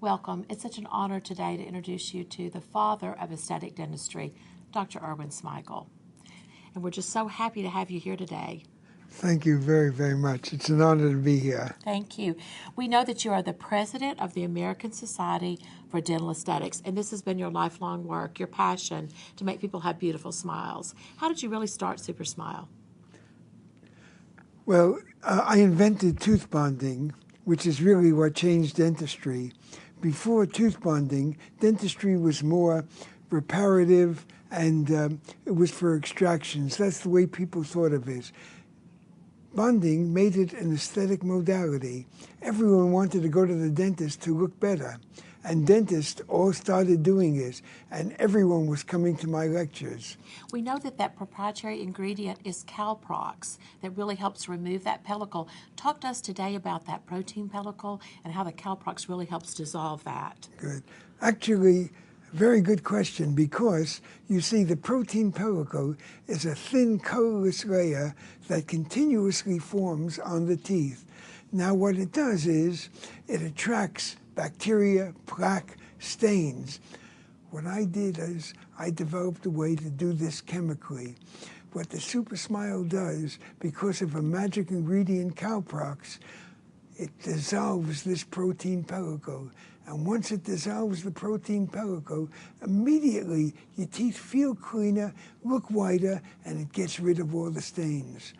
Welcome. It's such an honor today to introduce you to the father of aesthetic dentistry, Dr. Irwin Smigel. And we're just so happy to have you here today. Thank you very, very much. It's an honor to be here. Thank you. We know that you are the president of the American Society for Dental Aesthetics, and this has been your lifelong work, your passion to make people have beautiful smiles. How did you really start Supersmile? Well, I invented tooth bonding, which is really what changed dentistry. Before tooth bonding, dentistry was more reparative and it was for extractions. That's the way people thought of it. Bonding made it an aesthetic modality. Everyone wanted to go to the dentist to look better. And dentists all started doing it, and everyone was coming to my lectures. We know that that proprietary ingredient is Calprox that really helps remove that pellicle. Talk to us today about that protein pellicle and how the Calprox really helps dissolve that. Good. Actually, very good question, because you see the protein pellicle is a thin, colorless layer that continuously forms on the teeth. Now what it does is it attracts bacteria, plaque, stains. What I did is I developed a way to do this chemically. What the Supersmile does, because of a magic ingredient, Calprox, it dissolves this protein pellicle. And once it dissolves the protein pellicle, immediately your teeth feel cleaner, look whiter, and it gets rid of all the stains.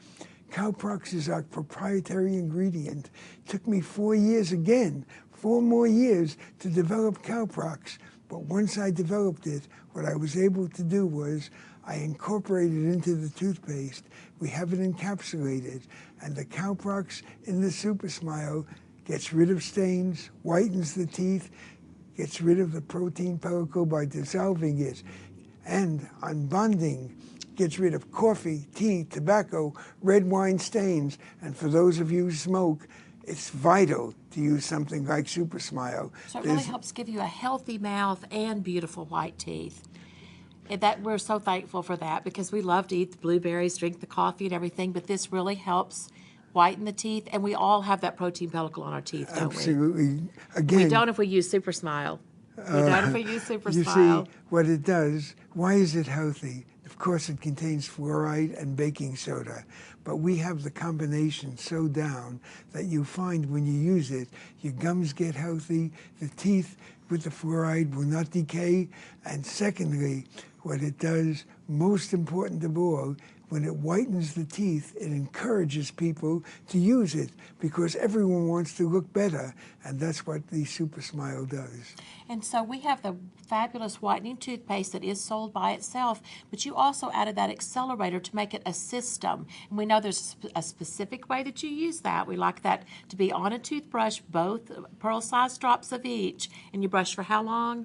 Calprox is our proprietary ingredient. It took me 4 years again, 4 more years to develop Calprox. But once I developed it, what I was able to do was I incorporated it into the toothpaste. We have it encapsulated. And the Calprox in the Supersmile gets rid of stains, whitens the teeth, gets rid of the protein pellicle by dissolving it. And on bonding, gets rid of coffee, tea, tobacco, red wine stains. And for those of you who smoke, it's vital to use something like Supersmile. So it really helps give you a healthy mouth and beautiful white teeth. And that we're so thankful for that, because we love to eat the blueberries, drink the coffee and everything, but this really helps whiten the teeth. And we all have that protein pellicle on our teeth, don't we? Absolutely. Again, we don't if we use Supersmile. We don't if we use Supersmile. You see, what it does, why is it healthy? Of course, it contains fluoride and baking soda, but we have the combination so down that you find when you use it, your gums get healthy, the teeth with the fluoride will not decay, and secondly, what it does, most important of all, when it whitens the teeth, it encourages people to use it, because everyone wants to look better, and that's what the Supersmile does. And so we have the fabulous whitening toothpaste that is sold by itself, but you also added that accelerator to make it a system. And we know there's a specific way that you use that. We like that to be on a toothbrush, both pearl-sized drops of each. And you brush for how long?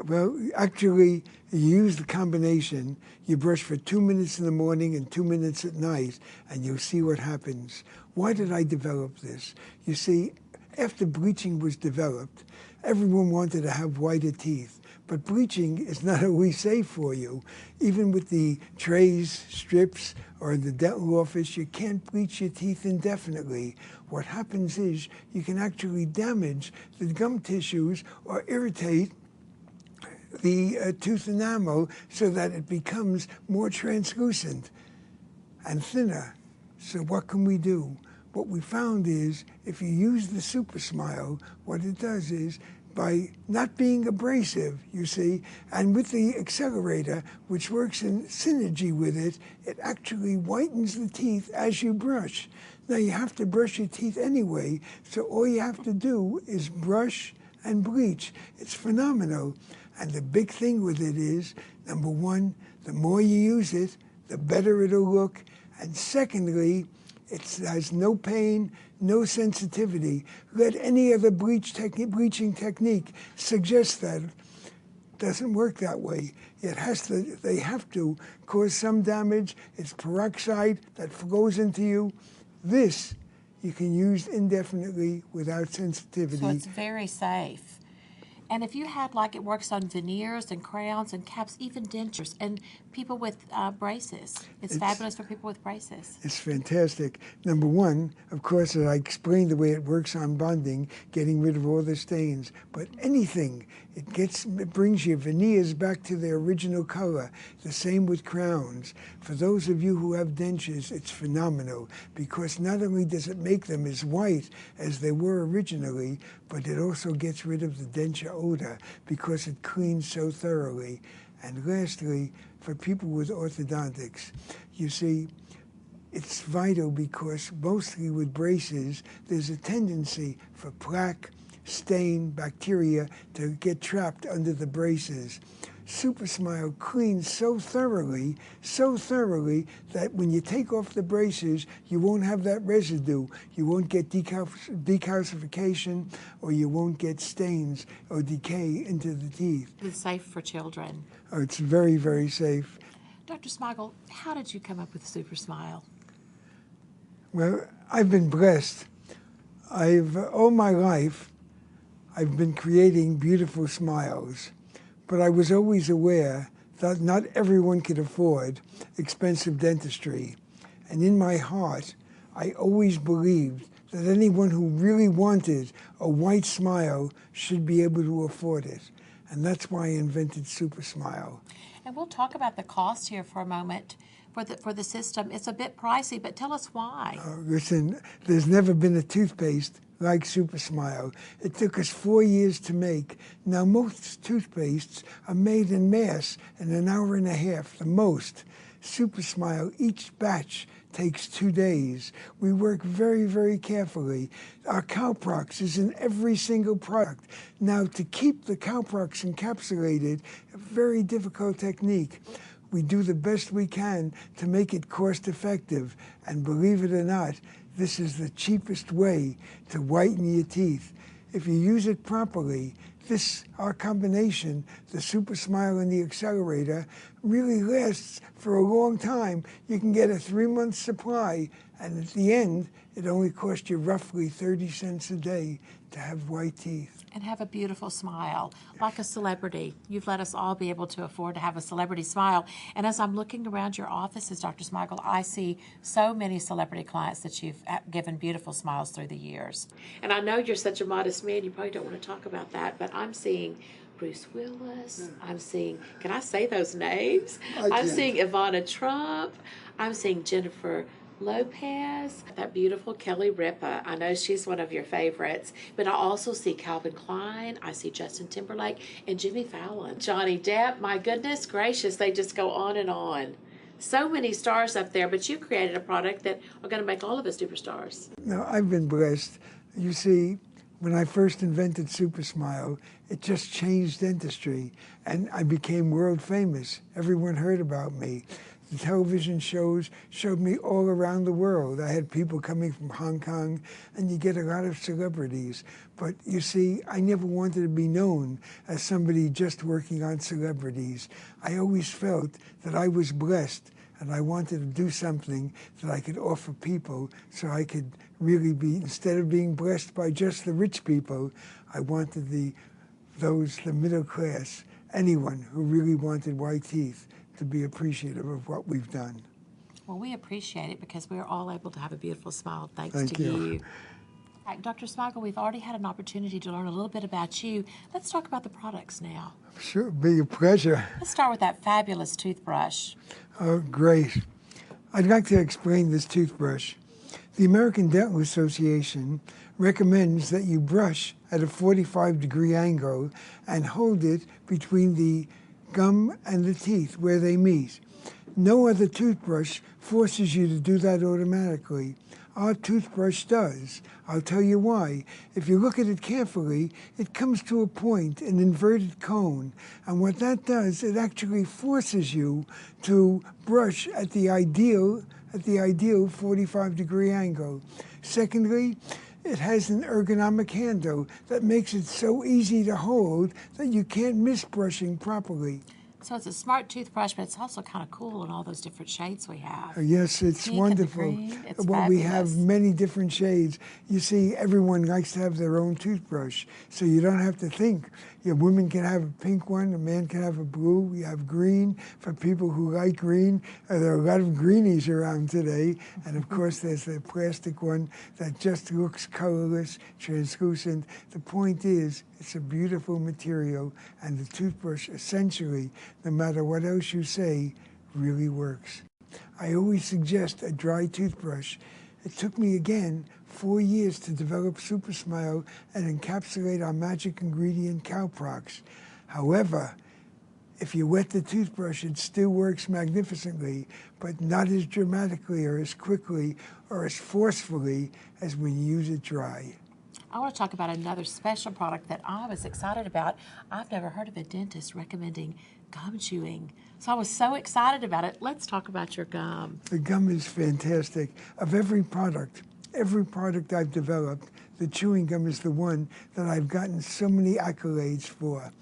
Well, actually, you use the combination. You brush for 2 minutes in the morning and 2 minutes at night, and you'll see what happens. Why did I develop this? You see, after bleaching was developed, everyone wanted to have whiter teeth. But bleaching is not always safe for you. Even with the trays, strips, or in the dental office, you can't bleach your teeth indefinitely. What happens is you can actually damage the gum tissues or irritate the tooth enamel so that it becomes more translucent and thinner. So what can we do? What we found is if you use the Supersmile, what it does is, by not being abrasive, you see, and with the accelerator, which works in synergy with it, it actually whitens the teeth as you brush. Now, you have to brush your teeth anyway, so all you have to do is brush and bleach. It's phenomenal. And the big thing with it is, number one, the more you use it, the better it'll look. And secondly, it has no pain, no sensitivity. Let any other bleaching technique suggest that. It doesn't work that way. They have to cause some damage. It's peroxide that flows into you. This you can use indefinitely without sensitivity. So it's very safe. And if you had, like, it works on veneers and crowns and caps, even dentures, and people with braces. It's fabulous for people with braces. It's fantastic. Number one, of course, as I explained the way it works on bonding, getting rid of all the stains. But anything, it brings your veneers back to their original color. The same with crowns. For those of you who have dentures, it's phenomenal because not only does it make them as white as they were originally, but it also gets rid of the denture odor because it cleans so thoroughly. And lastly, for people with orthodontics, you see, it's vital because mostly with braces, there's a tendency for plaque, stain, bacteria to get trapped under the braces. Supersmile cleans so thoroughly that when you take off the braces, you won't have that residue. You won't get decalcification, or you won't get stains or decay into the teeth. It's safe for children. Oh, it's very, very safe. Dr. Smigel, how did you come up with Supersmile? Well, I've been blessed. All my life, I've been creating beautiful smiles. But I was always aware that not everyone could afford expensive dentistry. And in my heart, I always believed that anyone who really wanted a white smile should be able to afford it. And that's why I invented Supersmile. And we'll talk about the cost here for a moment for the system. It's a bit pricey, but tell us why. Listen, there's never been a toothpaste like Supersmile. It took us 4 years to make. Now, most toothpastes are made in mass in an hour and a half, the most. Supersmile, each batch takes 2 days. We work very, very carefully. Our Cowprox is in every single product. Now, to keep the Cowprox encapsulated, a very difficult technique. We do the best we can to make it cost effective. And believe it or not, this is the cheapest way to whiten your teeth. If you use it properly, our combination, the Supersmile and the accelerator, really lasts for a long time. You can get a 3-month supply, and at the end, it only costs you roughly 30 cents a day to have white teeth. And have a beautiful smile, like a celebrity. You've let us all be able to afford to have a celebrity smile. And as I'm looking around your offices, Dr. Smigel, I see so many celebrity clients that you've given beautiful smiles through the years. And I know you're such a modest man, you probably don't want to talk about that, but I'm seeing Bruce Willis, I'm seeing, can I say those names? I'm seeing Ivana Trump, I'm seeing Jennifer Lopez, that beautiful Kelly Ripa. I know she's one of your favorites, but I also see Calvin Klein, I see Justin Timberlake, and Jimmy Fallon. Johnny Depp, my goodness gracious, they just go on and on. So many stars up there, but you created a product that are going to make all of us superstars. Now, I've been blessed. You see, when I first invented Supersmile, it just changed dentistry, and I became world famous. Everyone heard about me. The television shows showed me all around the world. I had people coming from Hong Kong, and you get a lot of celebrities. But you see, I never wanted to be known as somebody just working on celebrities. I always felt that I was blessed, and I wanted to do something that I could offer people so I could really be, instead of being blessed by just the rich people, I wanted the middle class, anyone who really wanted white teeth, to be appreciative of what we've done. Well, we appreciate it because we're all able to have a beautiful smile thanks Thank to you. you. All right, Dr. Smigel, we've already had an opportunity to learn a little bit about you. Let's talk about the products now. Sure, it'll be a pleasure. Let's start with that fabulous toothbrush. Oh, great. I'd like to explain this toothbrush. The American Dental Association recommends that you brush at a 45-degree angle and hold it between the gum and the teeth where they meet. No other toothbrush forces you to do that automatically. Our toothbrush does. I'll tell you why. If you look at it carefully, it comes to a point, an inverted cone. And what that does, it actually forces you to brush at the ideal 45-degree angle. Secondly, it has an ergonomic handle that makes it so easy to hold that you can't miss brushing properly. So it's a smart toothbrush, but it's also kind of cool in all those different shades we have. Yes, it's Pink and the wonderful. green, it's Well, we have fabulous. many different shades. You see, everyone likes to have their own toothbrush, so you don't have to think. Your women can have a pink one, a man can have a blue. We have green for people who like green. There are a lot of greenies around today, and of course, there's the plastic one that just looks colorless, translucent. The point is, it's a beautiful material, and the toothbrush essentially, no matter what else you say, really works. I always suggest a dry toothbrush. It took me, again, 4 years to develop Supersmile and encapsulate our magic ingredient, Calprox. However, if you wet the toothbrush, it still works magnificently, but not as dramatically or as quickly or as forcefully as when you use it dry. I want to talk about another special product that I was excited about. I've never heard of a dentist recommending gum chewing. So I was so excited about it. Let's talk about your gum. The gum is fantastic. Of every product I've developed, the chewing gum is the one that I've gotten so many accolades for.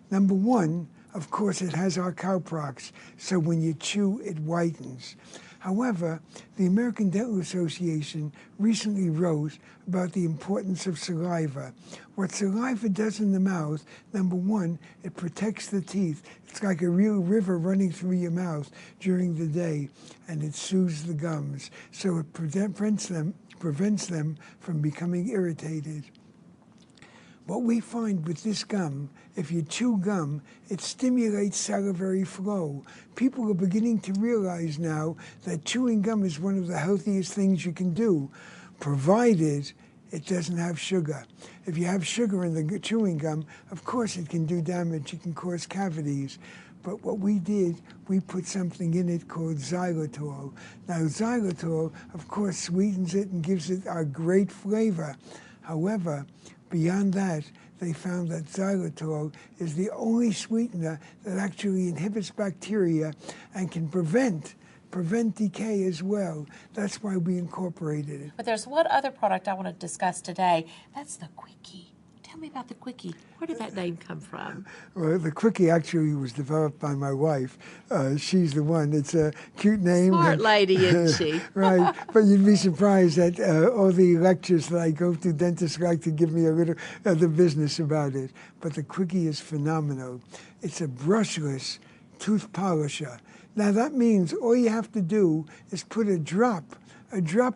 Number one, of course, it has our Calprox, so when you chew, it whitens. However, the American Dental Association recently wrote about the importance of saliva. What saliva does in the mouth, number one, it protects the teeth. It's like a real river running through your mouth during the day, and it soothes the gums, so it prevents them from becoming irritated. What we find with this gum, if you chew gum, it stimulates salivary flow. People are beginning to realize now that chewing gum is one of the healthiest things you can do, provided it doesn't have sugar. If you have sugar in the chewing gum, of course it can do damage. It can cause cavities. But what we did, we put something in it called xylitol. Now, xylitol, of course, sweetens it and gives it a great flavor. However, beyond that, they found that xylitol is the only sweetener that actually inhibits bacteria and can prevent decay as well. That's why we incorporated it. But there's one other product I want to discuss today. That's the Quickie. Tell me about the Quickie. Where did that name come from? Well, the Quickie actually was developed by my wife. She's the one. It's a cute name. Smart lady, isn't she? Right. But you'd be surprised that all the lectures that I go to, dentists like to give me a little the business about it. But the Quickie is phenomenal. It's a brushless tooth polisher. Now, that means all you have to do is put a drop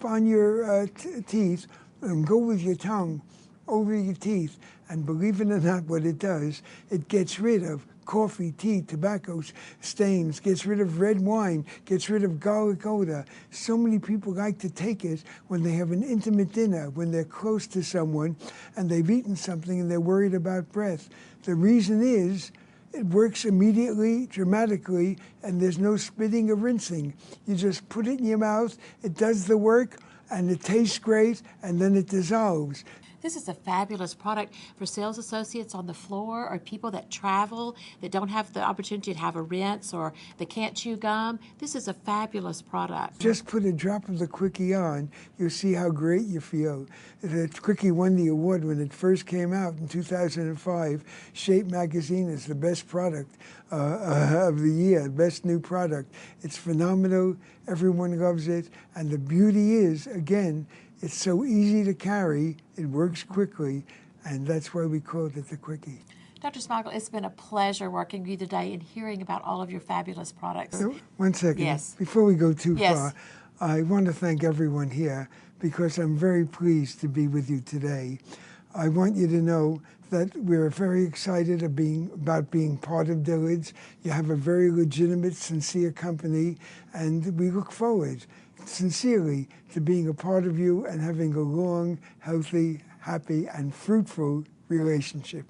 on your teeth and go with your tongue over your teeth, and believe it or not, what it does, it gets rid of coffee, tea, tobacco stains, gets rid of red wine, gets rid of garlic odor. So many people like to take it when they have an intimate dinner, when they're close to someone and they've eaten something and they're worried about breath. The reason is, it works immediately, dramatically, and there's no spitting or rinsing. You just put it in your mouth, it does the work, and it tastes great, and then it dissolves. This is a fabulous product for sales associates on the floor or people that travel that don't have the opportunity to have a rinse or they can't chew gum. This is a fabulous product. Just put a drop of the Quickie on, you'll see how great you feel. The Quickie won the award when it first came out in 2005. Shape magazine is the best product of the year, best new product. It's phenomenal, everyone loves it, and the beauty is, again, it's so easy to carry, it works quickly, and that's why we called it the Quickie. Dr. Smigel, it's been a pleasure working with you today and hearing about all of your fabulous products. 1 second. Yes. Before we go too Yes. far, I want to thank everyone here because I'm very pleased to be with you today. I want you to know that we're very excited about being part of Dillard's. You have a very legitimate, sincere company, and we look forward sincerely to being a part of you and having a long, healthy, happy, and fruitful relationship.